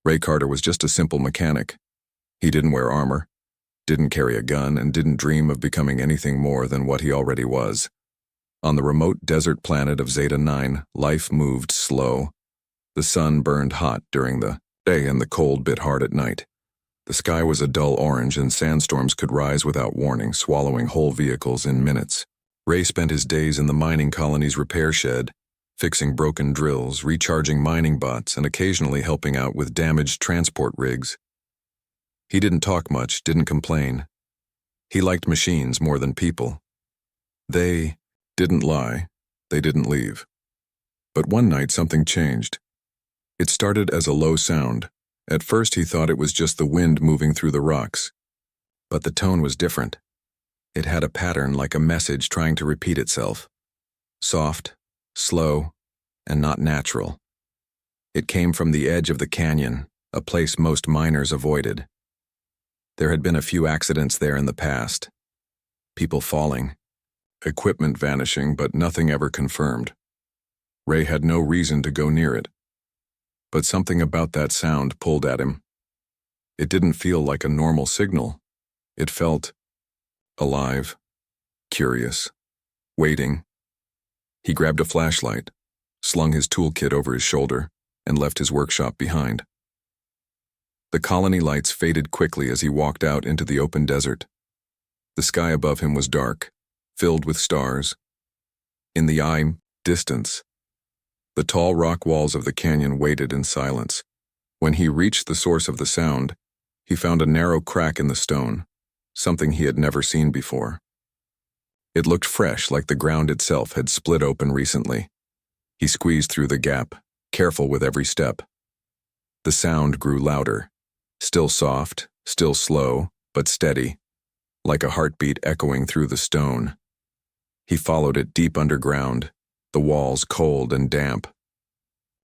Ray Carter was just a simple mechanic. He didn't wear armor, didn't carry a gun, and didn't dream of becoming anything more than what he already was. On the remote desert planet of Zeta 9, life moved slow. The sun burned hot during the day and the cold bit hard at night. The sky was a dull orange and sandstorms could rise without warning, swallowing whole vehicles in minutes. Ray spent his days in the mining colony's repair shed, fixing broken drills, recharging mining bots, and occasionally helping out with damaged transport rigs. He didn't talk much, didn't complain. He liked machines more than people. They didn't lie, they didn't leave. But one night something changed. It started as a low sound. At first he thought it was just the wind moving through the rocks. But the tone was different. It had a pattern like a message trying to repeat itself. Soft, slow, and not natural. It came from the edge of the canyon, a place most miners avoided. There had been a few accidents there in the past. People falling, equipment vanishing, but nothing ever confirmed. Ray had no reason to go near it. But something about that sound pulled at him. It didn't feel like a normal signal. It felt alive, curious, waiting. He grabbed a flashlight, slung his toolkit over his shoulder, and left his workshop behind. The colony lights faded quickly as he walked out into the open desert. The sky above him was dark, filled with stars. In the distance, the tall rock walls of the canyon waited in silence. When he reached the source of the sound, he found a narrow crack in the stone, something he had never seen before. It looked fresh, like the ground itself had split open recently. He squeezed through the gap, careful with every step. The sound grew louder, still soft, still slow, but steady, like a heartbeat echoing through the stone. He followed it deep underground, the walls cold and damp.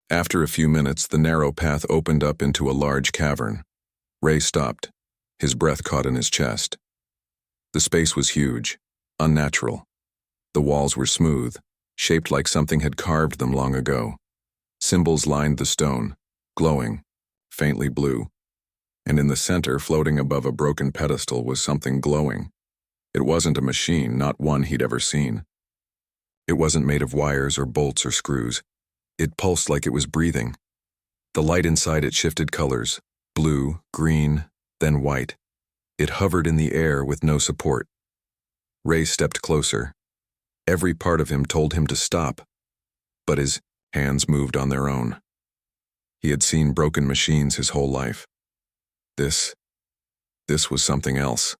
After a few minutes, the narrow path opened up into a large cavern. Ray stopped, his breath caught in his chest. The space was huge, unnatural. The walls were smooth, shaped like something had carved them long ago. Symbols lined the stone, glowing, faintly blue. And in the center, floating above a broken pedestal, was something glowing. It wasn't a machine, not one he'd ever seen. It wasn't made of wires or bolts or screws. It pulsed like it was breathing. The light inside it shifted colors, blue, green, then white. It hovered in the air with no support. Ray stepped closer. Every part of him told him to stop, but his hands moved on their own. He had seen broken machines his whole life. This was something else.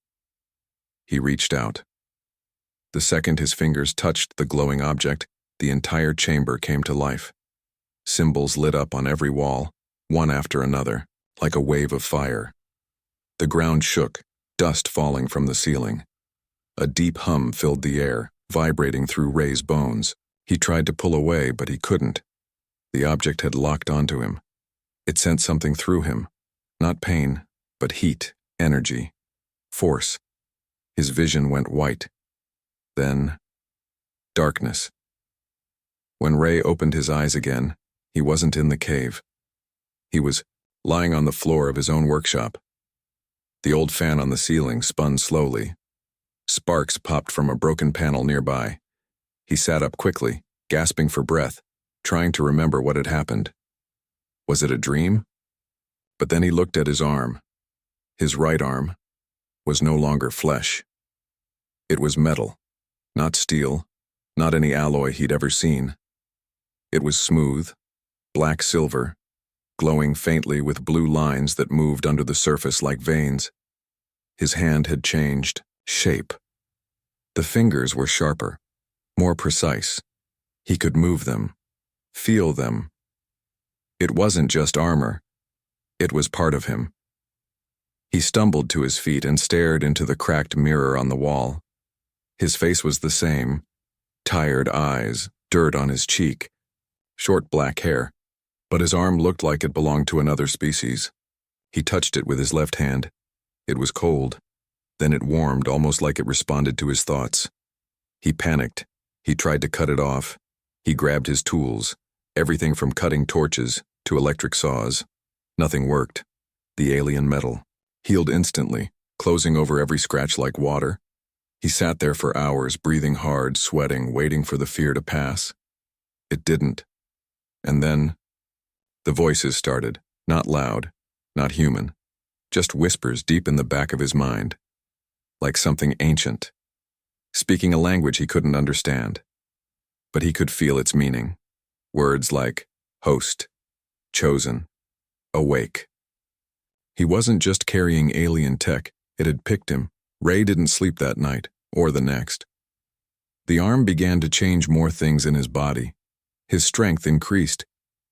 He reached out. The second his fingers touched the glowing object, the entire chamber came to life. Symbols lit up on every wall, one after another, like a wave of fire. The ground shook, dust falling from the ceiling. A deep hum filled the air, vibrating through Ray's bones. He tried to pull away, but he couldn't. The object had locked onto him. It sent something through him. Not pain, but heat, energy, force. His vision went white. Then, darkness. When Ray opened his eyes again, he wasn't in the cave. He was lying on the floor of his own workshop. The old fan on the ceiling spun slowly. Sparks popped from a broken panel nearby. He sat up quickly, gasping for breath, trying to remember what had happened. Was it a dream? But then he looked at his arm. His right arm was no longer flesh. It was metal, not steel, not any alloy he'd ever seen. It was smooth, black silver, glowing faintly with blue lines that moved under the surface like veins. His hand had changed shape. The fingers were sharper, more precise. He could move them, feel them. It wasn't just armor. It was part of him. He stumbled to his feet and stared into the cracked mirror on the wall. His face was the same, tired eyes, dirt on his cheek, short black hair, but his arm looked like it belonged to another species. He touched it with his left hand. It was cold. Then it warmed, almost like it responded to his thoughts. He panicked. He tried to cut it off. He grabbed his tools, everything from cutting torches to electric saws. Nothing worked. The alien metal healed instantly, closing over every scratch like water. He sat there for hours, breathing hard, sweating, waiting for the fear to pass. It didn't. And then the voices started, not loud, not human, just whispers deep in the back of his mind, like something ancient, speaking a language he couldn't understand. But he could feel its meaning. Words like host, chosen, awake. He wasn't just carrying alien tech, it had picked him. Ray didn't sleep that night, or the next. The arm began to change more things in his body. His strength increased.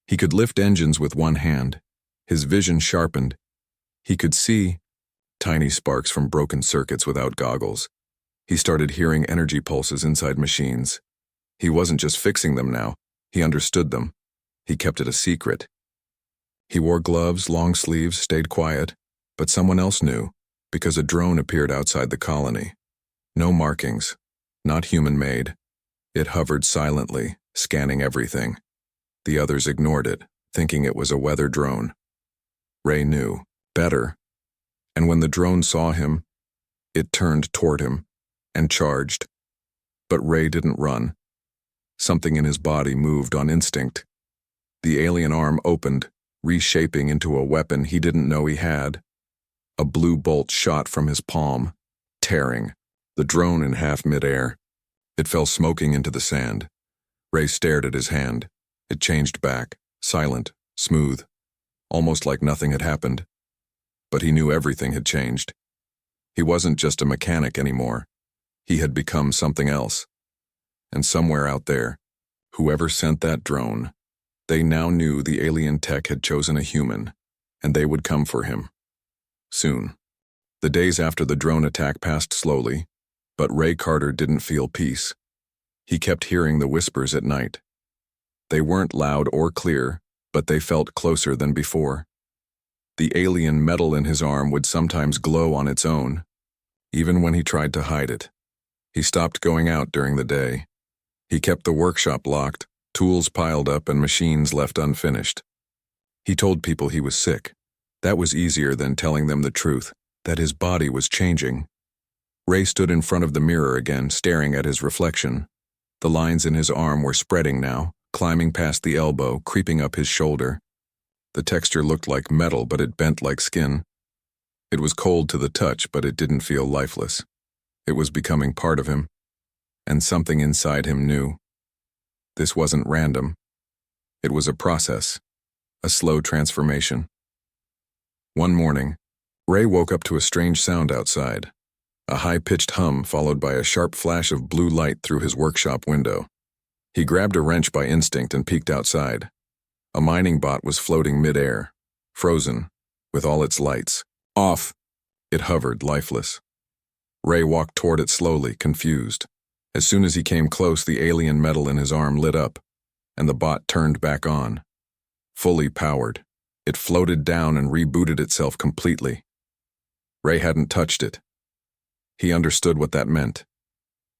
He could lift engines with one hand. His vision sharpened. He could see tiny sparks from broken circuits without goggles. He started hearing energy pulses inside machines. He wasn't just fixing them now, he understood them. He kept it a secret. He wore gloves, long sleeves, stayed quiet, but someone else knew, because a drone appeared outside the colony. No markings, not human-made. It hovered silently, scanning everything. The others ignored it, thinking it was a weather drone. Ray knew better, and when the drone saw him, it turned toward him and charged. But Ray didn't run. Something in his body moved on instinct. The alien arm opened, reshaping into a weapon he didn't know he had. A blue bolt shot from his palm, tearing the drone in half midair. It fell smoking into the sand. Ray stared at his hand. It changed back, silent, smooth, almost like nothing had happened. But he knew everything had changed. He wasn't just a mechanic anymore. He had become something else. And somewhere out there, whoever sent that drone, they now knew the alien tech had chosen a human, and they would come for him. Soon. The days after the drone attack passed slowly, but Ray Carter didn't feel peace. He kept hearing the whispers at night. They weren't loud or clear, but they felt closer than before. The alien metal in his arm would sometimes glow on its own, even when he tried to hide it. He stopped going out during the day. He kept the workshop locked, tools piled up and machines left unfinished. He told people he was sick. That was easier than telling them the truth, that his body was changing. Ray stood in front of the mirror again, staring at his reflection. The lines in his arm were spreading now, climbing past the elbow, creeping up his shoulder. The texture looked like metal, but it bent like skin. It was cold to the touch, but it didn't feel lifeless. It was becoming part of him, and something inside him knew. This wasn't random. It was a process, a slow transformation. One morning, Ray woke up to a strange sound outside, a high-pitched hum followed by a sharp flash of blue light through his workshop window. He grabbed a wrench by instinct and peeked outside. A mining bot was floating mid-air, frozen, with all its lights off. It hovered, lifeless. Ray walked toward it slowly, confused. As soon as he came close, the alien metal in his arm lit up, and the bot turned back on. Fully powered, it floated down and rebooted itself completely. Ray hadn't touched it. He understood what that meant.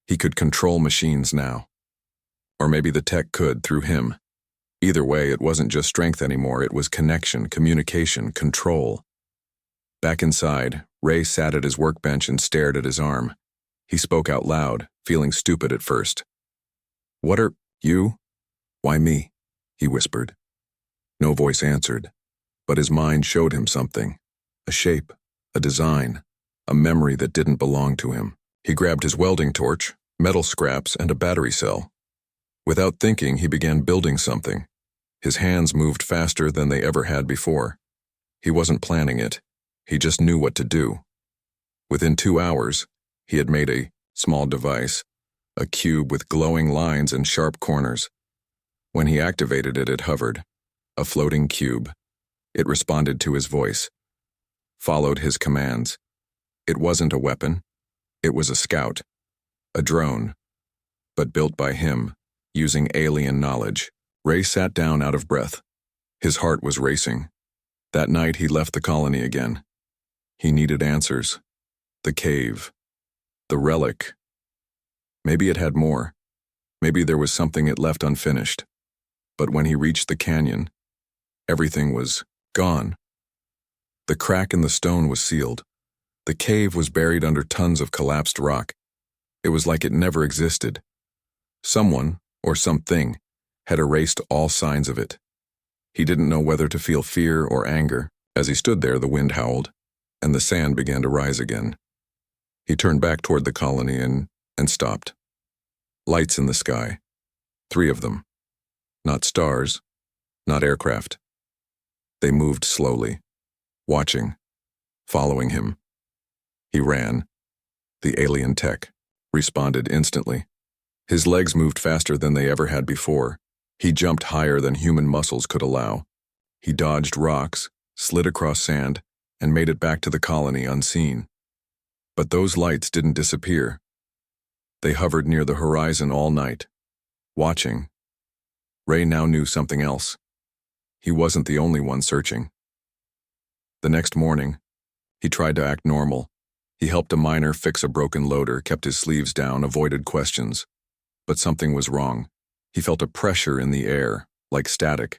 He could control machines now. Or maybe the tech could, through him. Either way, it wasn't just strength anymore, it was connection, communication, control. Back inside, Ray sat at his workbench and stared at his arm. He spoke out loud, feeling stupid at first. "What are you? Why me?" he whispered. No voice answered, but his mind showed him something. A shape, a design, a memory that didn't belong to him. He grabbed his welding torch, metal scraps, and a battery cell. Without thinking, he began building something. His hands moved faster than they ever had before. He wasn't planning it. He just knew what to do. Within 2 hours, he had made a small device, a cube with glowing lines and sharp corners. When he activated it, it hovered, a floating cube. It responded to his voice, followed his commands. It wasn't a weapon. It was a scout, a drone, but built by him, using alien knowledge. Ray sat down out of breath. His heart was racing. That night, he left the colony again. He needed answers. The cave. The relic. Maybe it had more. Maybe there was something it left unfinished. But when he reached the canyon, everything was gone. The crack in the stone was sealed. The cave was buried under tons of collapsed rock. It was like it never existed. Someone, or something, had erased all signs of it. He didn't know whether to feel fear or anger. As he stood there, the wind howled, and the sand began to rise again. He turned back toward the colony and stopped. Lights in the sky. 3 of them. Not stars, not aircraft. They moved slowly, watching, following him. He ran. The alien tech responded instantly. His legs moved faster than they ever had before. He jumped higher than human muscles could allow. He dodged rocks, slid across sand, and made it back to the colony unseen. But those lights didn't disappear. They hovered near the horizon all night, watching. Ray now knew something else. He wasn't the only one searching. The next morning, he tried to act normal. He helped a miner fix a broken loader, kept his sleeves down, avoided questions. But something was wrong. He felt a pressure in the air, like static.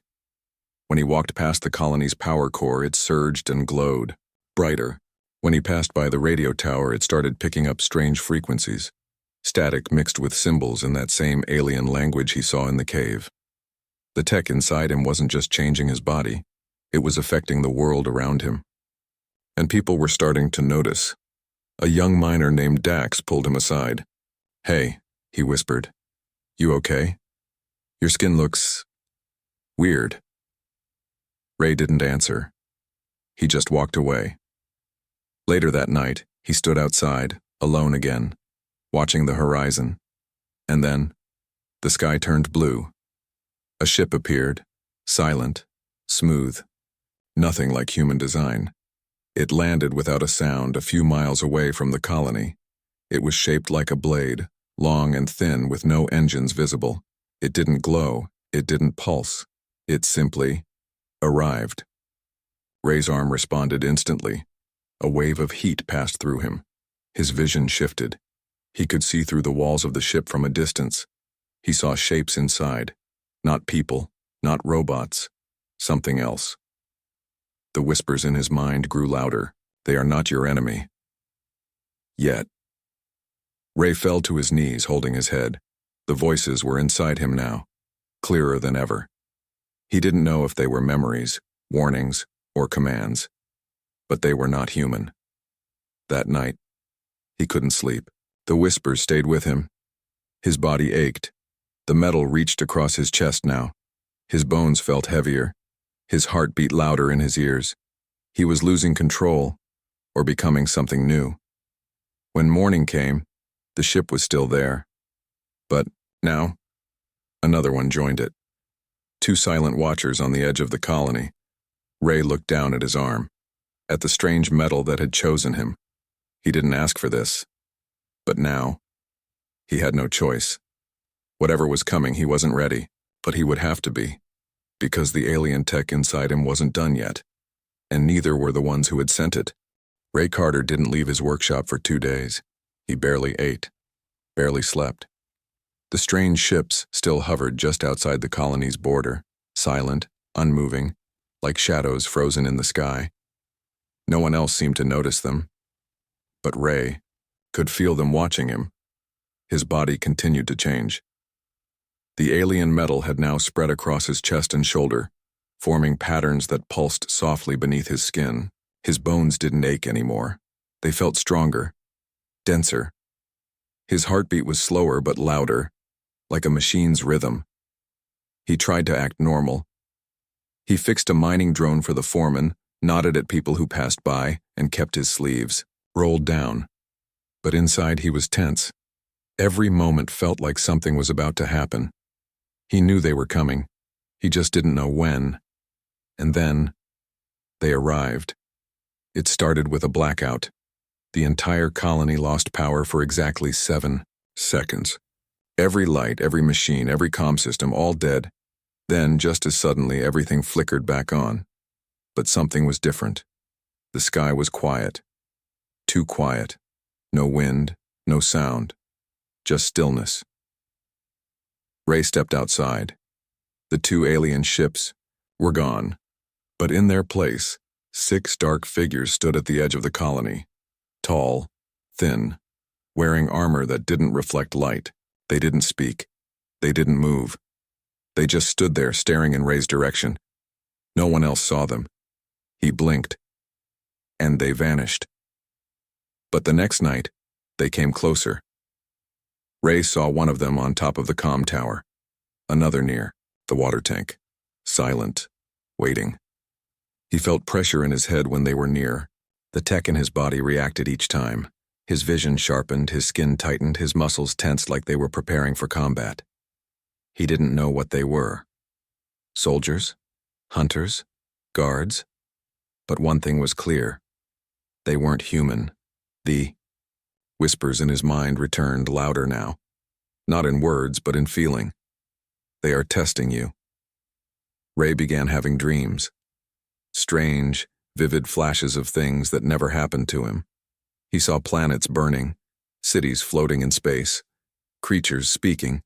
When he walked past the colony's power core, it surged and glowed, brighter. When he passed by the radio tower, it started picking up strange frequencies, static mixed with symbols in that same alien language he saw in the cave. The tech inside him wasn't just changing his body, it was affecting the world around him. And people were starting to notice. A young miner named Dax pulled him aside. "Hey," he whispered. "You okay? Your skin looks weird." Ray didn't answer. He just walked away. Later that night, he stood outside, alone again, watching the horizon. And then, the sky turned blue. A ship appeared, silent, smooth, nothing like human design. It landed without a sound a few miles away from the colony. It was shaped like a blade, long and thin with no engines visible. It didn't glow, it didn't pulse. It simply arrived. Ray's arm responded instantly. A wave of heat passed through him. His vision shifted. He could see through the walls of the ship from a distance. He saw shapes inside. Not people, not robots, something else. The whispers in his mind grew louder. They are not your enemy. Yet. Ray fell to his knees, holding his head. The voices were inside him now, clearer than ever. He didn't know if they were memories, warnings, or commands. But they were not human. That night, he couldn't sleep. The whispers stayed with him. His body ached. The metal reached across his chest now. His bones felt heavier. His heart beat louder in his ears. He was losing control, or becoming something new. When morning came, the ship was still there. But now, another one joined it. 2 silent watchers on the edge of the colony. Ray looked down at his arm, at the strange metal that had chosen him. He didn't ask for this. But now, he had no choice. Whatever was coming, he wasn't ready, but he would have to be, because the alien tech inside him wasn't done yet, and neither were the ones who had sent it. Ray Carter didn't leave his workshop for 2 days. He barely ate, barely slept. The strange ships still hovered just outside the colony's border, silent, unmoving, like shadows frozen in the sky. No one else seemed to notice them, but Ray could feel them watching him. His body continued to change. The alien metal had now spread across his chest and shoulder, forming patterns that pulsed softly beneath his skin. His bones didn't ache anymore. They felt stronger, denser. His heartbeat was slower but louder, like a machine's rhythm. He tried to act normal. He fixed a mining drone for the foreman, nodded at people who passed by, and kept his sleeves rolled down. But inside he was tense. Every moment felt like something was about to happen. He knew they were coming. He just didn't know when. And then, they arrived. It started with a blackout. The entire colony lost power for exactly 7 seconds. Every light, every machine, every comm system, all dead. Then, just as suddenly, everything flickered back on. But something was different. The sky was quiet. Too quiet. No wind, no sound. Just stillness. Ray stepped outside. The 2 alien ships were gone, but in their place, 6 dark figures stood at the edge of the colony. Tall, thin, wearing armor that didn't reflect light. They didn't speak. They didn't move. They just stood there staring in Ray's direction. No one else saw them. He blinked, and they vanished. But the next night, they came closer. Ray saw one of them on top of the comm tower, another near the water tank, silent, waiting. He felt pressure in his head when they were near. The tech in his body reacted each time. His vision sharpened, his skin tightened, his muscles tensed like they were preparing for combat. He didn't know what they were. Soldiers? Hunters? Guards? But one thing was clear. They weren't human. The whispers in his mind returned louder now. Not in words, but in feeling. They are testing you. Ray began having dreams. Strange, vivid flashes of things that never happened to him. He saw planets burning, cities floating in space, creatures speaking,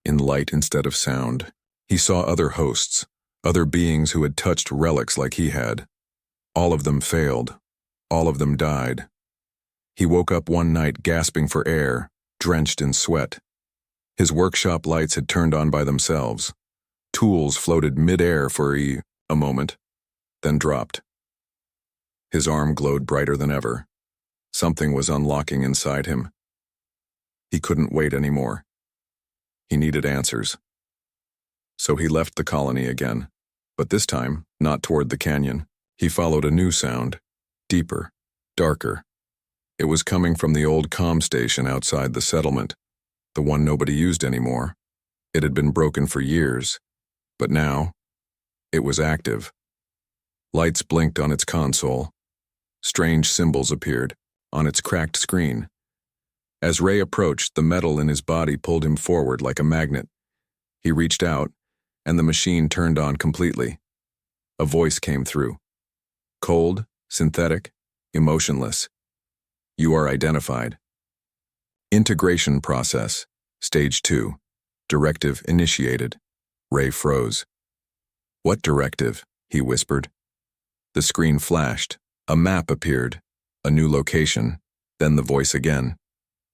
in light instead of sound. He saw other hosts, other beings who had touched relics like he had. All of them failed. All of them died. He woke up one night gasping for air, drenched in sweat. His workshop lights had turned on by themselves. Tools floated mid-air for a moment, then dropped. His arm glowed brighter than ever. Something was unlocking inside him. He couldn't wait anymore. He needed answers. So he left the colony again, but this time, not toward the canyon. He followed a new sound, deeper, darker. It was coming from the old comm station outside the settlement, the one nobody used anymore. It had been broken for years, but now, it was active. Lights blinked on its console. Strange symbols appeared on its cracked screen. As Ray approached, the metal in his body pulled him forward like a magnet. He reached out, and the machine turned on completely. A voice came through. Cold, synthetic, emotionless. You are identified. Integration process, stage 2. Directive initiated. Ray froze. What directive? He whispered. The screen flashed. A map appeared. A new location. Then the voice again.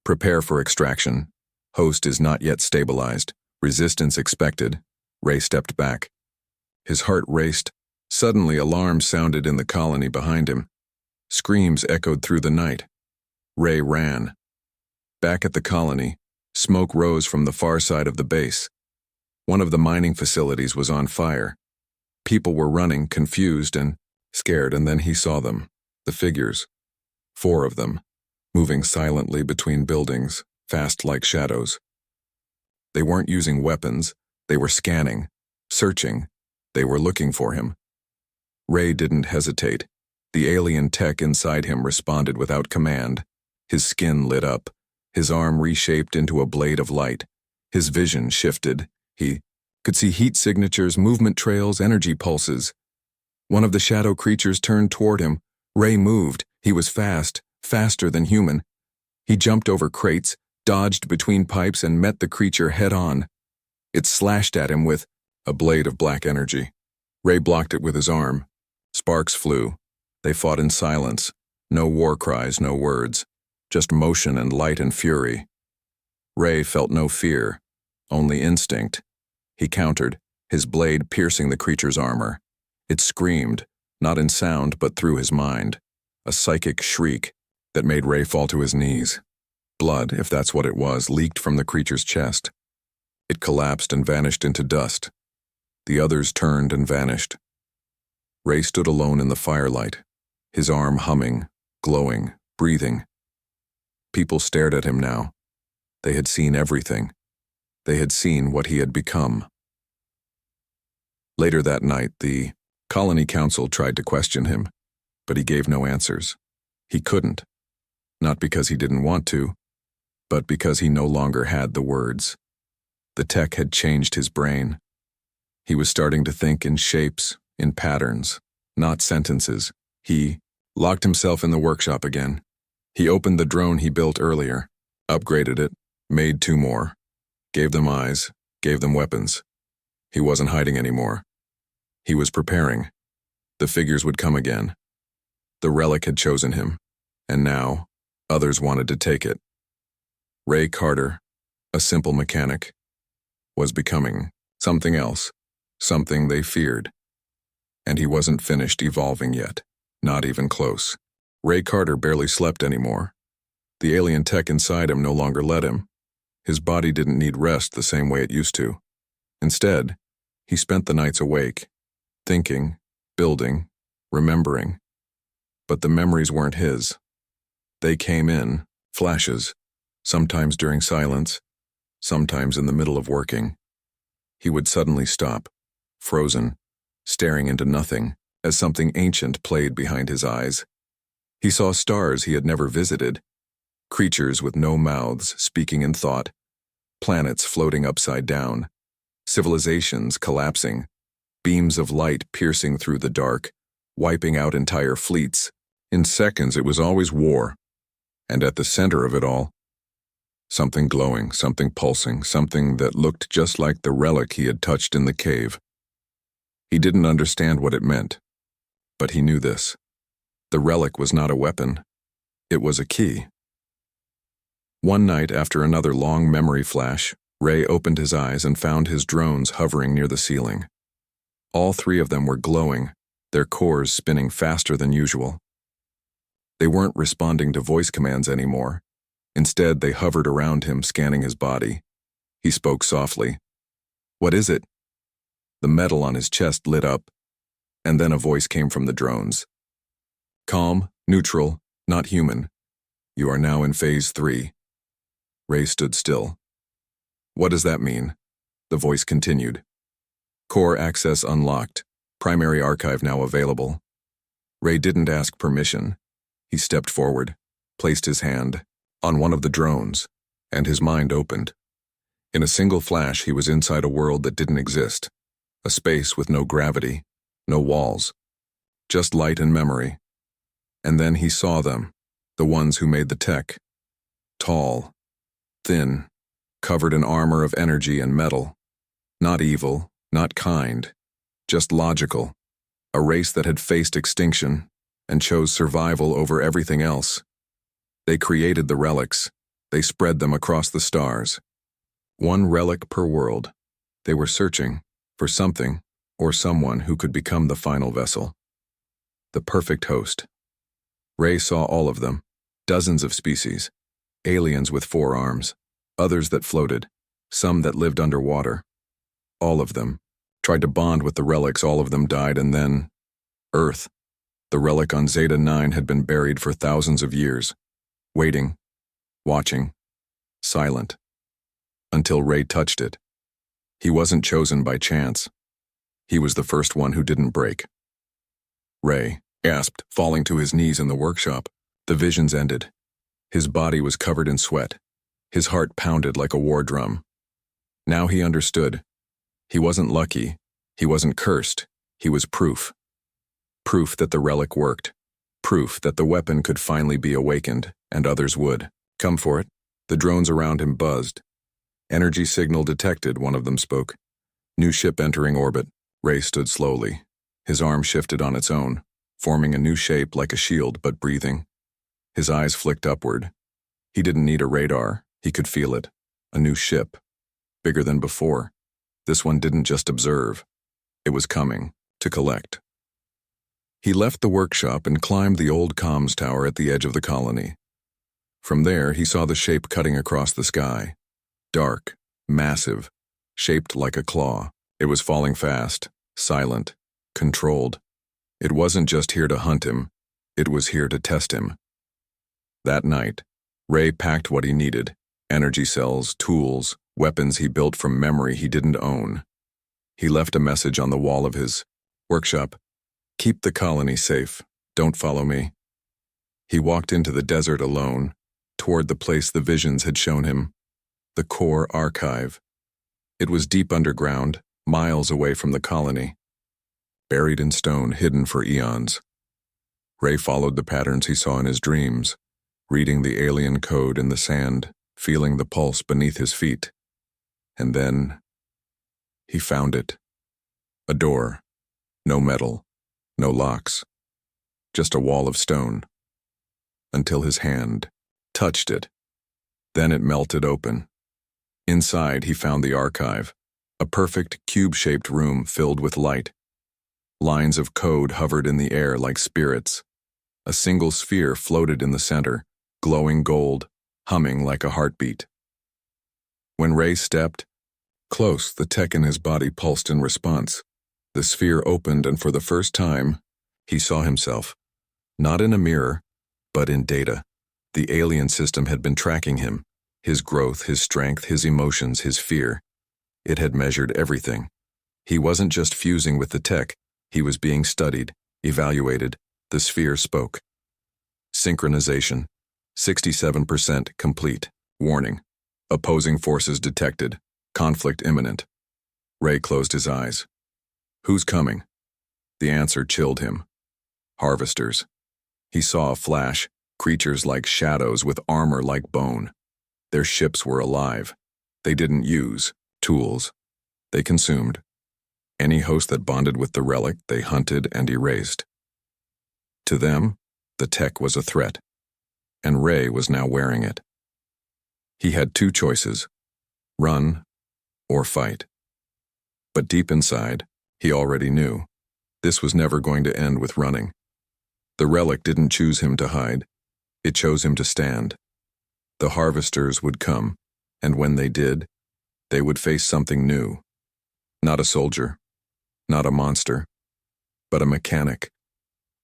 Prepare for extraction. Host is not yet stabilized. Resistance expected. Ray stepped back. His heart raced. Suddenly alarms sounded in the colony behind him. Screams echoed through the night. Ray ran. Back at the colony, smoke rose from the far side of the base. One of the mining facilities was on fire. People were running, confused and scared, and then he saw them. The figures. 4 of them, moving silently between buildings, fast like shadows. They weren't using weapons. They were scanning, searching. They were looking for him. Ray didn't hesitate. The alien tech inside him responded without command. His skin lit up. His arm reshaped into a blade of light. His vision shifted. He could see heat signatures, movement trails, energy pulses. One of the shadow creatures turned toward him. Ray moved. He was fast, faster than human. He jumped over crates, dodged between pipes, and met the creature head-on. It slashed at him with a blade of black energy. Ray blocked it with his arm. Sparks flew. They fought in silence. No war cries, no words. Just motion and light and fury. Ray felt no fear, only instinct. He countered, his blade piercing the creature's armor. It screamed, not in sound but through his mind. A psychic shriek that made Ray fall to his knees. Blood, if that's what it was, leaked from the creature's chest. It collapsed and vanished into dust. The others turned and vanished. Ray stood alone in the firelight, his arm humming, glowing, breathing. People stared at him now. They had seen everything. They had seen what he had become. Later that night, the colony council tried to question him, but he gave no answers. He couldn't. Not because he didn't want to, but because he no longer had the words. The tech had changed his brain. He was starting to think in shapes, in patterns, not sentences. He locked himself in the workshop again. He opened the drone he built earlier, upgraded it, made 2 more, gave them eyes, gave them weapons. He wasn't hiding anymore. He was preparing. The figures would come again. The relic had chosen him, and now others wanted to take it. Ray Carter, a simple mechanic, was becoming something else, something they feared. And he wasn't finished evolving yet, not even close. Ray Carter barely slept anymore. The alien tech inside him no longer let him. His body didn't need rest the same way it used to. Instead, he spent the nights awake, thinking, building, remembering. But the memories weren't his. They came in, flashes, sometimes during silence, sometimes in the middle of working. He would suddenly stop, frozen, staring into nothing, as something ancient played behind his eyes. He saw stars he had never visited, creatures with no mouths speaking in thought, planets floating upside down, civilizations collapsing, beams of light piercing through the dark, wiping out entire fleets. In seconds it was always war, and at the center of it all, something glowing, something pulsing, something that looked just like the relic he had touched in the cave. He didn't understand what it meant, but he knew this. The relic was not a weapon. It was a key. One night, after another long memory flash, Ray opened his eyes and found his drones hovering near the ceiling. All three of them were glowing, their cores spinning faster than usual. They weren't responding to voice commands anymore. Instead, they hovered around him, scanning his body. He spoke softly. "What is it?" The metal on his chest lit up, and then a voice came from the drones. "Calm, neutral, not human. You are now in Phase 3. Ray stood still. "What does that mean?" The voice continued. "Core access unlocked. Primary archive now available." Ray didn't ask permission. He stepped forward, placed his hand on one of the drones, and his mind opened. In a single flash, he was inside a world that didn't exist. A space with no gravity, no walls, just light and memory. And then he saw them, the ones who made the tech. Tall, thin, covered in armor of energy and metal. Not evil, not kind, just logical. A race that had faced extinction and chose survival over everything else. They created the relics. They spread them across the stars. One relic per world. They were searching for something or someone who could become the final vessel. The perfect host. Ray saw all of them, dozens of species, aliens with 4 arms, others that floated, some that lived underwater. All of them tried to bond with the relics, all of them died, and then Earth. The relic on Zeta 9 had been buried for thousands of years, waiting, watching, silent, until Ray touched it. He wasn't chosen by chance. He was the first one who didn't break. Ray gasped, falling to his knees in the workshop. The visions ended. His body was covered in sweat. His heart pounded like a war drum. Now he understood. He wasn't lucky. He wasn't cursed. He was proof. Proof that the relic worked. Proof that the weapon could finally be awakened, and others would. Come for it. The drones around him buzzed. Energy signal detected, one of them spoke. New ship entering orbit. Ray stood slowly. His arm shifted on its own, forming a new shape like a shield but breathing. His eyes flicked upward. He didn't need a radar. He could feel it. A new ship. Bigger than before. This one didn't just observe. It was coming, to collect. He left the workshop and climbed the old comms tower at the edge of the colony. From there, he saw the shape cutting across the sky. Dark, massive, shaped like a claw. It was falling fast, silent, controlled. It wasn't just here to hunt him. It was here to test him. That night, Ray packed what he needed: energy cells, tools, weapons he built from memory he didn't own. He left a message on the wall of his workshop. "Keep the colony safe. Don't follow me." He walked into the desert alone, toward the place the visions had shown him. The core archive. It was deep underground, miles away from the colony. Buried in stone, hidden for eons. Ray followed the patterns he saw in his dreams, reading the alien code in the sand, feeling the pulse beneath his feet. And then he found it. A door. No metal. No locks, just a wall of stone. Until his hand touched it. Then it melted open. Inside, he found the archive, a perfect cube-shaped room filled with light. Lines of code hovered in the air like spirits. A single sphere floated in the center, glowing gold, humming like a heartbeat. When Ray stepped close, the tech in his body pulsed in response. The sphere opened, and for the first time, he saw himself. Not in a mirror, but in data. The alien system had been tracking him, his growth, his strength, his emotions, his fear. It had measured everything. He wasn't just fusing with the tech, he was being studied, evaluated. The sphere spoke. Synchronization. 67% complete. Warning. Opposing forces detected. Conflict imminent. Ray closed his eyes. Who's coming? The answer chilled him. Harvesters. He saw a flash, creatures like shadows with armor like bone. Their ships were alive. They didn't use tools. They consumed. Any host that bonded with the relic, they hunted and erased. To them, the tech was a threat, and Ray was now wearing it. He had two choices: run or fight. But deep inside, he already knew this was never going to end with running. The relic didn't choose him to hide. It chose him to stand. The harvesters would come, and when they did, they would face something new. Not a soldier, not a monster, but a mechanic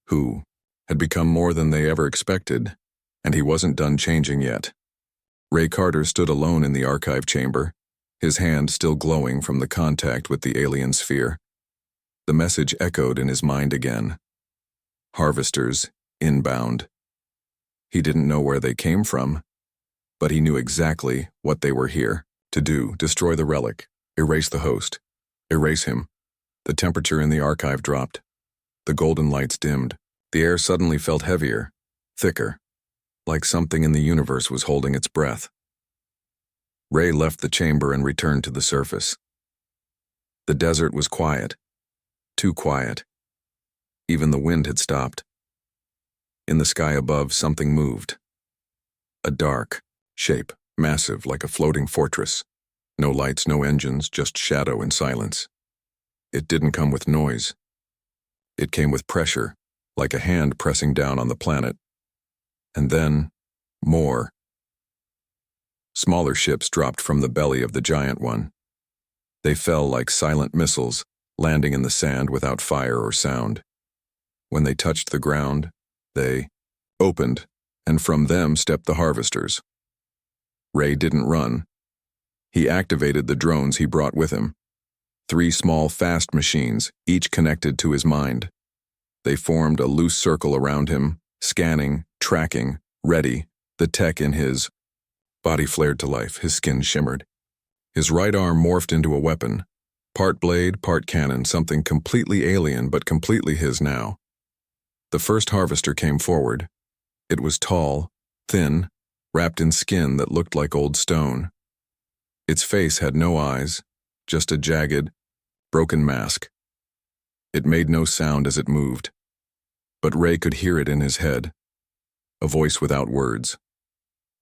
who had become more than they ever expected, and he wasn't done changing yet. Ray Carter stood alone in the archive chamber, his hand still glowing from the contact with the alien sphere. The message echoed in his mind again. Harvesters, inbound. He didn't know where they came from, but he knew exactly what they were here to do: destroy the relic, erase the host, erase him. The temperature in the archive dropped. The golden lights dimmed. The air suddenly felt heavier, thicker, like something in the universe was holding its breath. Ray left the chamber and returned to the surface. The desert was quiet, too quiet. Even the wind had stopped. In the sky above, something moved. A dark shape, massive like a floating fortress. No lights, no engines, just shadow and silence. It didn't come with noise. It came with pressure, like a hand pressing down on the planet. And then, more. Smaller ships dropped from the belly of the giant one. They fell like silent missiles, landing in the sand without fire or sound. When they touched the ground, they opened, and from them stepped the harvesters. Ray didn't run. He activated the drones he brought with him. 3 small, fast machines, each connected to his mind. They formed a loose circle around him, scanning, tracking, ready. The tech in his body flared to life, his skin shimmered. His right arm morphed into a weapon. Part blade, part cannon, something completely alien but completely his now. The first harvester came forward. It was tall, thin, wrapped in skin that looked like old stone. Its face had no eyes, just a jagged, broken mask. It made no sound as it moved, but Ray could hear it in his head. A voice without words.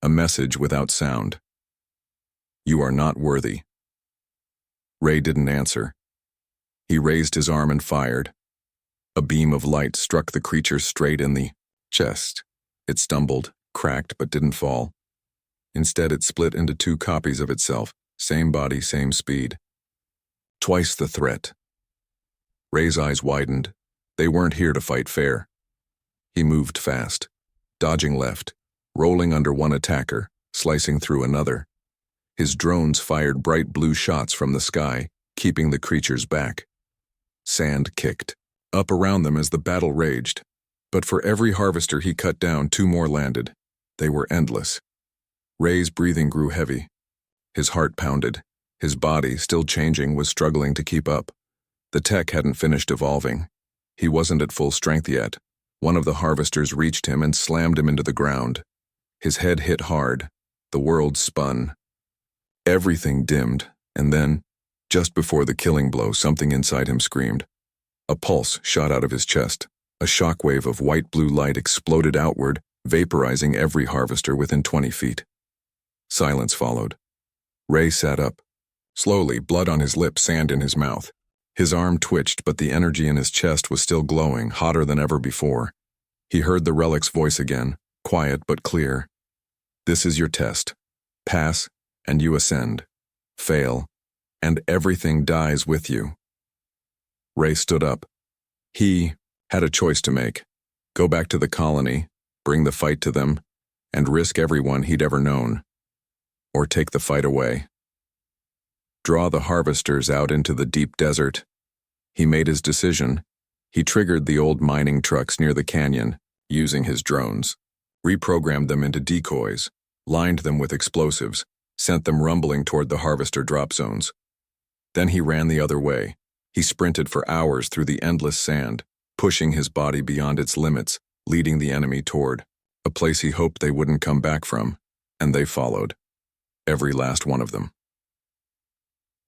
A message without sound. You are not worthy. Ray didn't answer. He raised his arm and fired. A beam of light struck the creature straight in the chest. It stumbled, cracked, but didn't fall. Instead, it split into 2 copies of itself, same body, same speed. Twice the threat. Ray's eyes widened. They weren't here to fight fair. He moved fast, dodging left, rolling under one attacker, slicing through another. His drones fired bright blue shots from the sky, keeping the creatures back. Sand kicked up around them as the battle raged. But for every harvester he cut down, 2 more landed. They were endless. Ray's breathing grew heavy. His heart pounded. His body, still changing, was struggling to keep up. The tech hadn't finished evolving. He wasn't at full strength yet. One of the harvesters reached him and slammed him into the ground. His head hit hard. The world spun. Everything dimmed, and then, just before the killing blow, something inside him screamed, A pulse shot out of his chest. A shockwave of white-blue light exploded outward, vaporizing every harvester within 20 feet. Silence followed. Ray sat up. Slowly, blood on his lips, sand in his mouth. His arm twitched, but the energy in his chest was still glowing, hotter than ever before. He heard the relic's voice again, quiet but clear. This is your test. Pass, and you ascend. Fail, and everything dies with you. Ray stood up. He had a choice to make. Go back to the colony, bring the fight to them, and risk everyone he'd ever known. Or take the fight away. Draw the harvesters out into the deep desert. He made his decision. He triggered the old mining trucks near the canyon, using his drones. Reprogrammed them into decoys, lined them with explosives, sent them rumbling toward the harvester drop zones. Then he ran the other way. He sprinted for hours through the endless sand, pushing his body beyond its limits, leading the enemy toward a place he hoped they wouldn't come back from, and they followed. Every last one of them.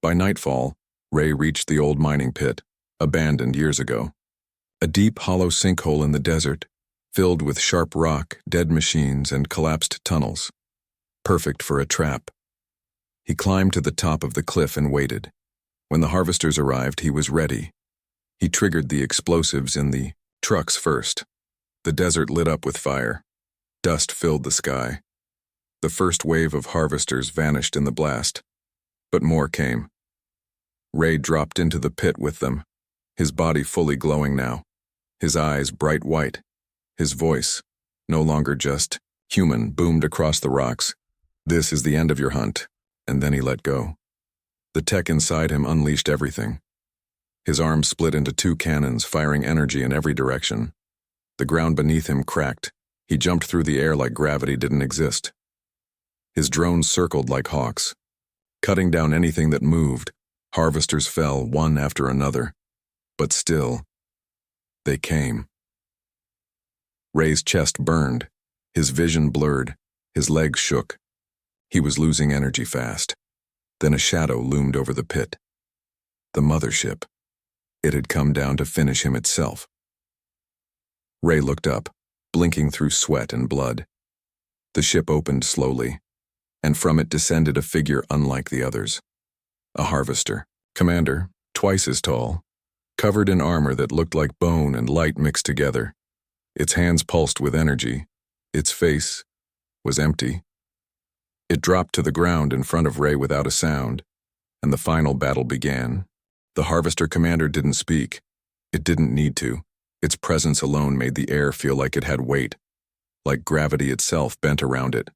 By nightfall, Ray reached the old mining pit, abandoned years ago. A deep, hollow sinkhole in the desert, filled with sharp rock, dead machines, and collapsed tunnels. Perfect for a trap. He climbed to the top of the cliff and waited. When the harvesters arrived, he was ready. He triggered the explosives in the trucks first. The desert lit up with fire. Dust filled the sky. The first wave of harvesters vanished in the blast. But more came. Ray dropped into the pit with them, his body fully glowing now, his eyes bright white. His voice, no longer just human, boomed across the rocks. This is the end of your hunt. And then he let go. The tech inside him unleashed everything. His arms split into two cannons, firing energy in every direction. The ground beneath him cracked. He jumped through the air like gravity didn't exist. His drones circled like hawks, cutting down anything that moved. Harvesters fell one after another. But still, they came. Ray's chest burned, his vision blurred, his legs shook. He was losing energy fast. Then a shadow loomed over the pit. The mothership. It had come down to finish him itself. Ray looked up, blinking through sweat and blood. The ship opened slowly, and from it descended a figure unlike the others. A harvester, commander, twice as tall, covered in armor that looked like bone and light mixed together. Its hands pulsed with energy. Its face was empty. It dropped to the ground in front of Ray without a sound, and the final battle began. The harvester commander didn't speak. It didn't need to. Its presence alone made the air feel like it had weight, like gravity itself bent around it.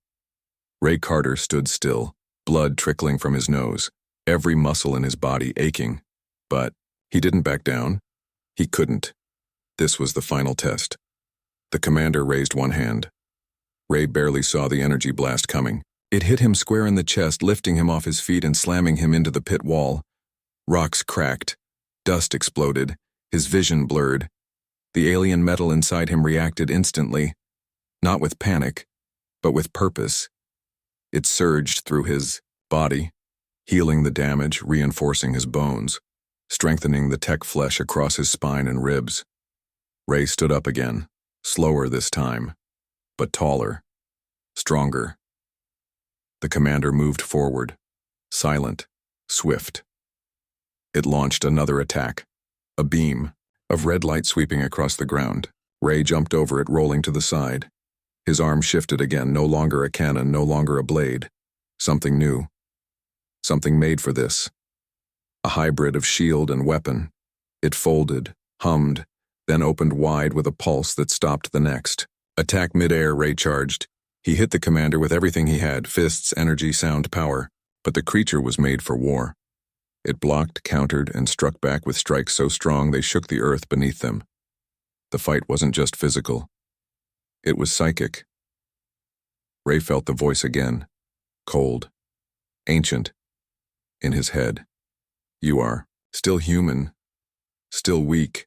Ray Carter stood still, blood trickling from his nose, every muscle in his body aching. But he didn't back down. He couldn't. This was the final test. The commander raised one hand. Ray barely saw the energy blast coming. It hit him square in the chest, lifting him off his feet and slamming him into the pit wall. Rocks cracked. Dust exploded. His vision blurred. The alien metal inside him reacted instantly, not with panic, but with purpose. It surged through his body, healing the damage, reinforcing his bones, strengthening the tech flesh across his spine and ribs. Ray stood up again, slower this time, but taller, stronger. The commander moved forward, silent, swift. It launched another attack, a beam of red light sweeping across the ground. Ray jumped over it, rolling to the side. His arm shifted again, no longer a cannon, no longer a blade. Something new. Something made for this. A hybrid of shield and weapon. It folded, hummed, then opened wide with a pulse that stopped the next. Attack midair, Ray charged. He hit the commander with everything he had, fists, energy, sound, power. But the creature was made for war. It blocked, countered, and struck back with strikes so strong they shook the earth beneath them. The fight wasn't just physical. It was psychic. Ray felt the voice again, cold, ancient, in his head. You are still human, still weak.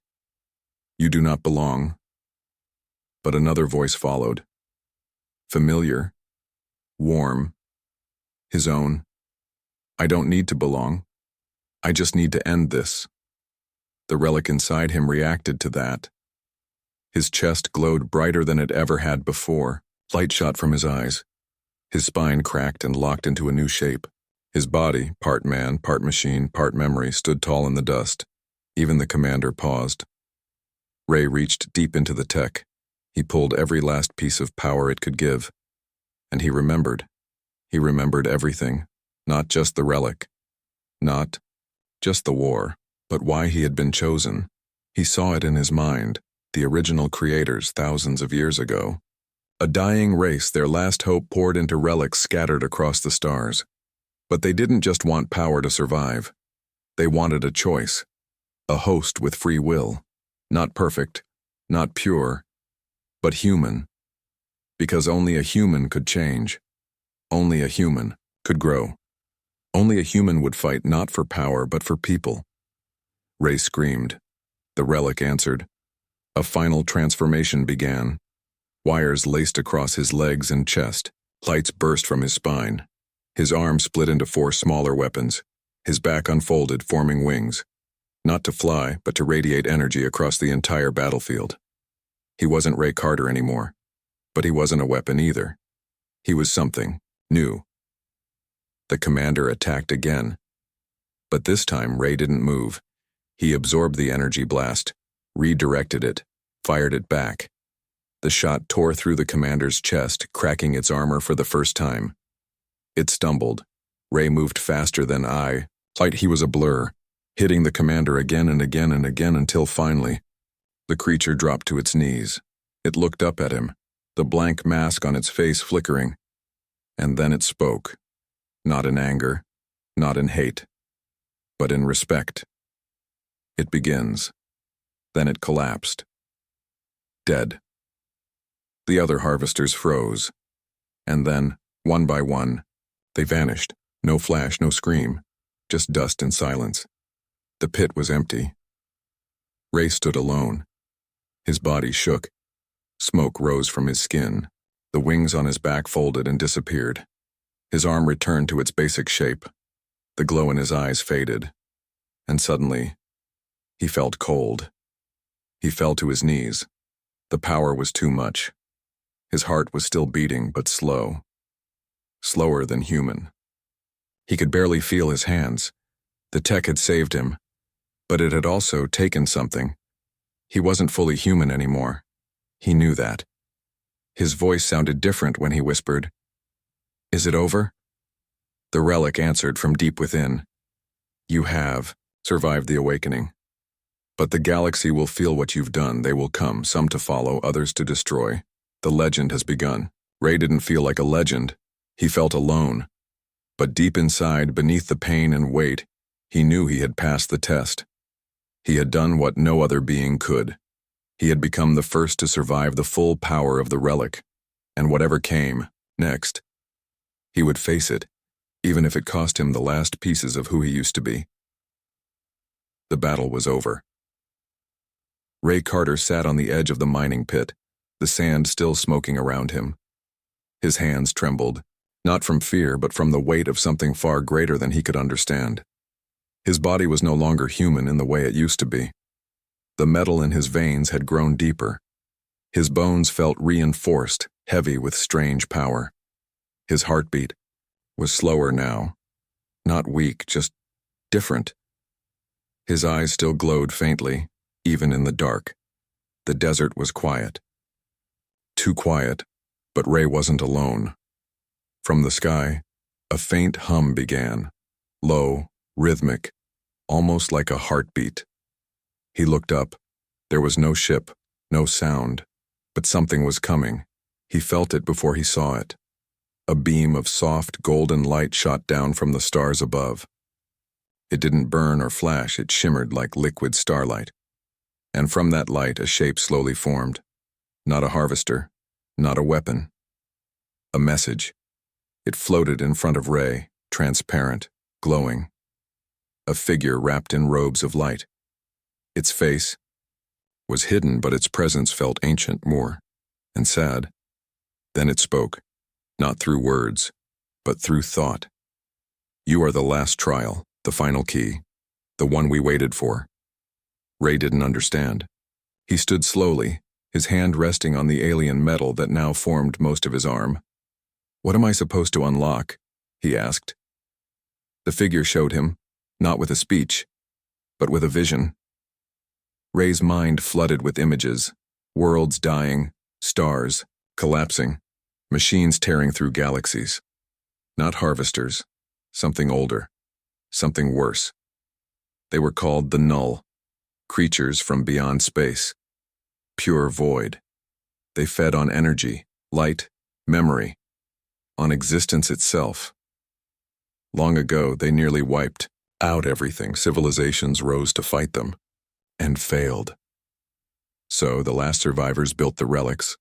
You do not belong. But another voice followed. Familiar, warm, his own. I don't need to belong. I just need to end this. The relic inside him reacted to that. His chest glowed brighter than it ever had before. Light shot from his eyes. His spine cracked and locked into a new shape. His body, part man, part machine, part memory, stood tall in the dust. Even the commander paused. Ray reached deep into the tech. He pulled every last piece of power it could give. And he remembered. He remembered everything. Not just the relic. Not just the war, but why he had been chosen. He saw it in his mind, the original creators thousands of years ago. A dying race, their last hope poured into relics scattered across the stars. But they didn't just want power to survive. They wanted a choice. A host with free will. Not perfect, not pure, but human. Because only a human could change. Only a human could grow. Only a human would fight not for power but for people. Ray screamed. The relic answered. A final transformation began. Wires laced across his legs and chest. Lights burst from his spine. His arm split into 4 smaller weapons. His back unfolded, forming wings. Not to fly, but to radiate energy across the entire battlefield. He wasn't Ray Carter anymore. But he wasn't a weapon either. He was something new. The commander attacked again. But this time, Ray didn't move. He absorbed the energy blast, redirected it, fired it back. The shot tore through the commander's chest, cracking its armor for the first time. It stumbled. Ray moved faster than he was a blur, hitting the commander again and again and again until finally, the creature dropped to its knees. It looked up at him, the blank mask on its face flickering. And then it spoke. Not in anger, not in hate, but in respect. It begins. Then it collapsed. Dead. The other harvesters froze. And then, one by one, they vanished. No flash, no scream, just dust and silence. The pit was empty. Ray stood alone. His body shook. Smoke rose from his skin. The wings on his back folded and disappeared. His arm returned to its basic shape. The glow in his eyes faded. And suddenly, he felt cold. He fell to his knees. The power was too much. His heart was still beating, but slow. Slower than human. He could barely feel his hands. The tech had saved him, but it had also taken something. He wasn't fully human anymore. He knew that. His voice sounded different when he whispered, "Is it over?" The relic answered from deep within, "You have survived the awakening. But the galaxy will feel what you've done. They will come, some to follow, others to destroy. The legend has begun." Ray didn't feel like a legend. He felt alone. But deep inside, beneath the pain and weight, he knew he had passed the test. He had done what no other being could. He had become the first to survive the full power of the relic. And whatever came next, he would face it, even if it cost him the last pieces of who he used to be. The battle was over. Ray Carter sat on the edge of the mining pit, the sand still smoking around him. His hands trembled, not from fear but from the weight of something far greater than he could understand. His body was no longer human in the way it used to be. The metal in his veins had grown deeper. His bones felt reinforced, heavy with strange power. His heartbeat was slower now. Not weak, just different. His eyes still glowed faintly, even in the dark. The desert was quiet. Too quiet, but Ray wasn't alone. From the sky, a faint hum began, low, rhythmic, almost like a heartbeat. He looked up. There was no ship, no sound, but something was coming. He felt it before he saw it. A beam of soft, golden light shot down from the stars above. It didn't burn or flash, it shimmered like liquid starlight. And from that light, a shape slowly formed. Not a harvester, not a weapon. A message. It floated in front of Ray, transparent, glowing. A figure wrapped in robes of light. Its face was hidden, but its presence felt ancient more, and sad. Then it spoke, not through words, but through thought. "You are the last trial, the final key, the one we waited for. Ray didn't understand. He stood slowly, his hand resting on the alien metal that now formed most of his arm. "What am I supposed to unlock?" he asked. The figure showed him, not with a speech, but with a vision. Ray's mind flooded with images, worlds dying, stars collapsing, machines tearing through galaxies. Not harvesters, something older, something worse. They were called the Null, creatures from beyond space. Pure void. They fed on energy, light, memory, on existence itself. Long ago, they nearly wiped out everything. Civilizations rose to fight them, and failed. So the last survivors built the relics,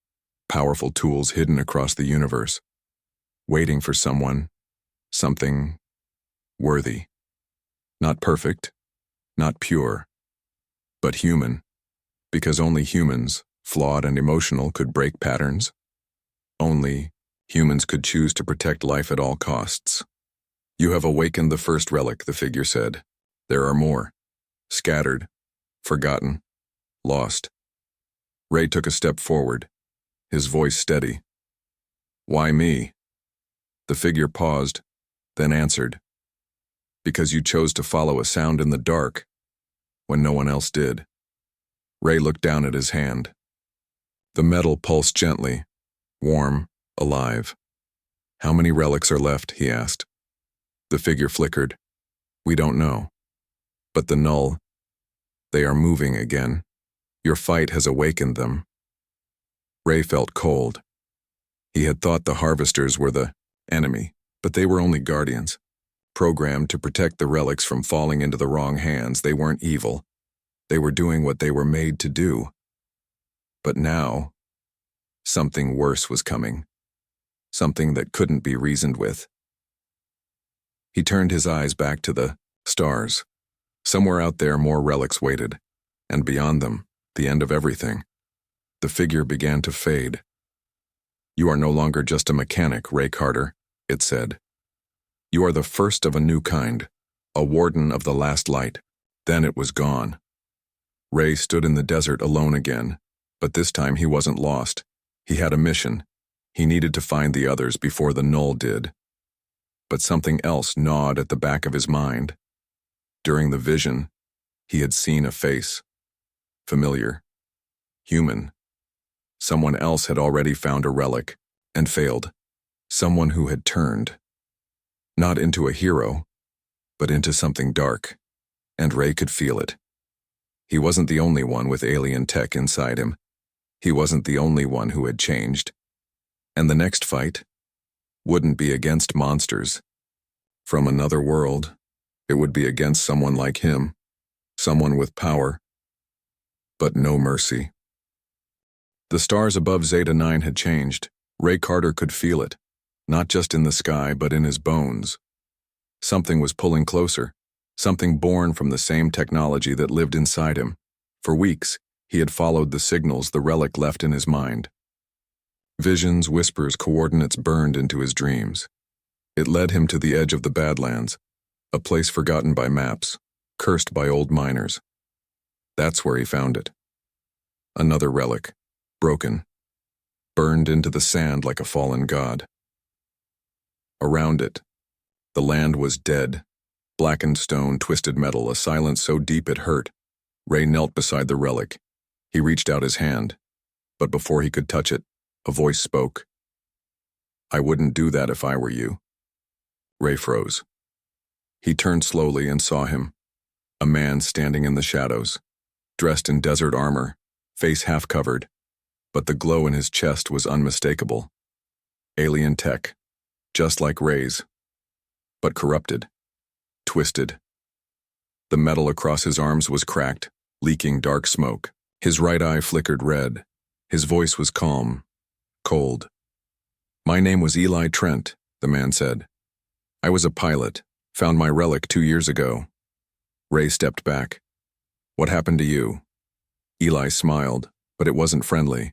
powerful tools hidden across the universe, waiting for someone, something worthy. Not perfect, not pure, but human, because only humans, flawed and emotional, could break patterns. Only humans could choose to protect life at all costs. "You have awakened the first relic," the figure said. "There are more. Scattered, forgotten, lost." Ray took a step forward, his voice steady. "Why me?" The figure paused, then answered. "Because you chose to follow a sound in the dark, when no one else did." Ray looked down at his hand. The metal pulsed gently, warm, alive. "How many relics are left?" he asked. The figure flickered. "We don't know. But the Null, they are moving again. Your fight has awakened them." Ray felt cold. He had thought the harvesters were the enemy, but they were only guardians, programmed to protect the relics from falling into the wrong hands. They weren't evil. They were doing what they were made to do. But now, something worse was coming. Something that couldn't be reasoned with. He turned his eyes back to the stars. Somewhere out there, more relics waited, and beyond them, the end of everything. The figure began to fade. "You are no longer just a mechanic, Ray Carter," it said. "You are the first of a new kind, a warden of the last light." Then it was gone. Ray stood in the desert alone again, but this time he wasn't lost. He had a mission. He needed to find the others before the Null did. But something else gnawed at the back of his mind. During the vision, he had seen a face. Familiar. Human. Someone else had already found a relic, and failed. Someone who had turned. Not into a hero, but into something dark. And Ray could feel it. He wasn't the only one with alien tech inside him. He wasn't the only one who had changed. And the next fight wouldn't be against monsters from another world. It would be against someone like him, someone with power, but no mercy. The stars above Zeta 9 had changed. Ray Carter could feel it, not just in the sky, but in his bones. Something was pulling closer, something born from the same technology that lived inside him. For weeks, he had followed the signals the relic left in his mind. Visions, whispers, coordinates burned into his dreams. It led him to the edge of the Badlands, a place forgotten by maps, cursed by old miners. That's where he found it. Another relic, broken, burned into the sand like a fallen god. Around it, the land was dead, blackened stone, twisted metal, a silence so deep it hurt. Ray knelt beside the relic. He reached out his hand, but before he could touch it, a voice spoke. "I wouldn't do that if I were you." Ray froze. He turned slowly and saw him, a man standing in the shadows, dressed in desert armor, face half covered, but the glow in his chest was unmistakable. Alien tech, just like Ray's, but corrupted, twisted. The metal across his arms was cracked, leaking dark smoke. His right eye flickered red. His voice was calm, cold. "My name was Eli Trent," the man said. "I was a pilot, found my relic 2 years ago." Ray stepped back. "What happened to you?" Eli smiled, but it wasn't friendly.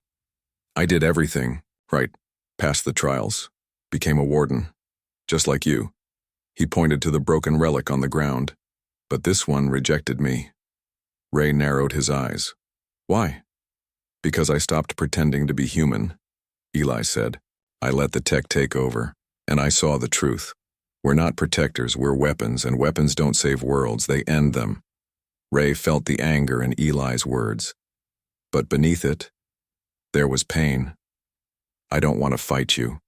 "I did everything, right, passed the trials, became a warden, just like you." He pointed to the broken relic on the ground. "But this one rejected me." Ray narrowed his eyes. Why? Because I stopped pretending to be human, Eli said. I let the tech take over, and I saw the truth. We're not protectors, we're weapons, and weapons don't save worlds, they end them. Ray felt the anger in Eli's words. But beneath it, there was pain. I don't want to fight you,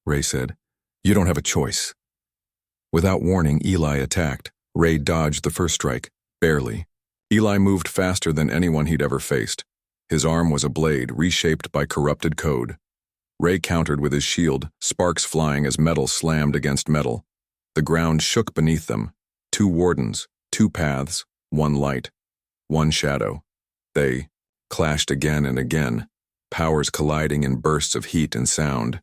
Ray said. You don't have a choice. Without warning, Eli attacked. Ray dodged the first strike, barely. Eli moved faster than anyone he'd ever faced. His arm was a blade, reshaped by corrupted code. Ray countered with his shield, sparks flying as metal slammed against metal. The ground shook beneath them. 2 wardens, 2 paths, 1 light, 1 shadow. They clashed again and again, powers colliding in bursts of heat and sound.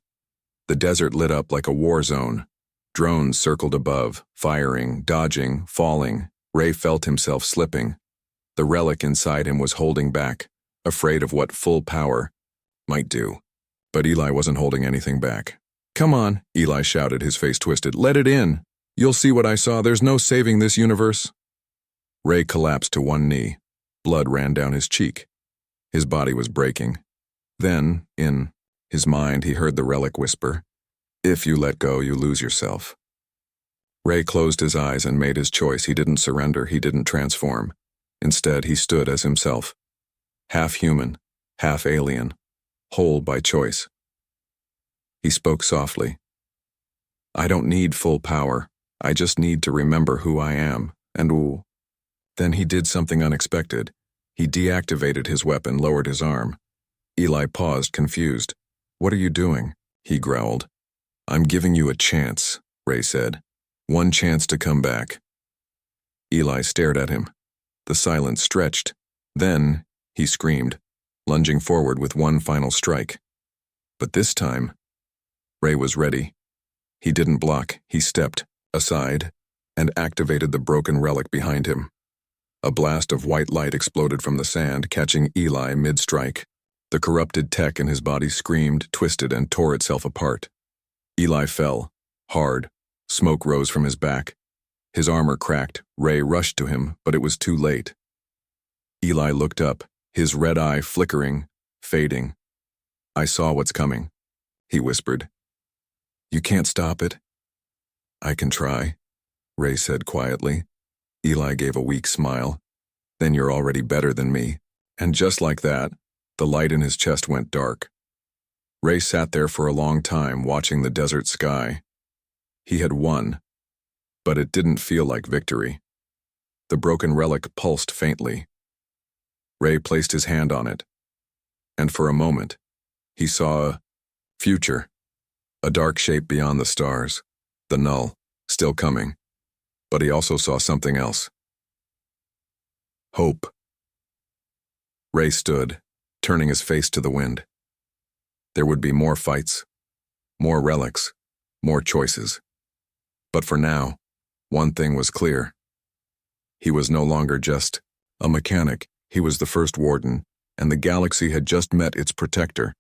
The desert lit up like a war zone. Drones circled above, firing, dodging, falling. Ray felt himself slipping. The relic inside him was holding back, afraid of what full power might do. But Eli wasn't holding anything back. Come on, Eli shouted, his face twisted. Let it in. You'll see what I saw. There's no saving this universe. Ray collapsed to one knee. Blood ran down his cheek. His body was breaking. Then, in his mind, he heard the relic whisper, if you let go, you lose yourself. Ray closed his eyes and made his choice. He didn't surrender, he didn't transform. Instead, he stood as himself. Half human, half alien, whole by choice. He spoke softly. I don't need full power. I just need to remember who I am, and ooh. Then he did something unexpected. He deactivated his weapon, lowered his arm. Eli paused, confused. What are you doing? He growled. I'm giving you a chance, Ray said. 1 chance to come back. Eli stared at him. The silence stretched. Then, he screamed, lunging forward with 1 final strike. But this time, Ray was ready. He didn't block, he stepped aside and activated the broken relic behind him. A blast of white light exploded from the sand, catching Eli mid-strike. The corrupted tech in his body screamed, twisted, and tore itself apart. Eli fell, hard. Smoke rose from his back. His armor cracked. Ray rushed to him, but it was too late. Eli looked up, his red eye flickering, fading. I saw what's coming, he whispered. You can't stop it? I can try, Ray said quietly. Eli gave a weak smile. Then you're already better than me. And just like that, the light in his chest went dark. Ray sat there for a long time, watching the desert sky. He had won, but it didn't feel like victory. The broken relic pulsed faintly. Ray placed his hand on it, and for a moment, he saw a future, a dark shape beyond the stars, the null, still coming. But he also saw something else. Hope. Ray stood, turning his face to the wind. There would be more fights, more relics, more choices. But for now, one thing was clear. He was no longer just a mechanic. He was the first warden, and the galaxy had just met its protector.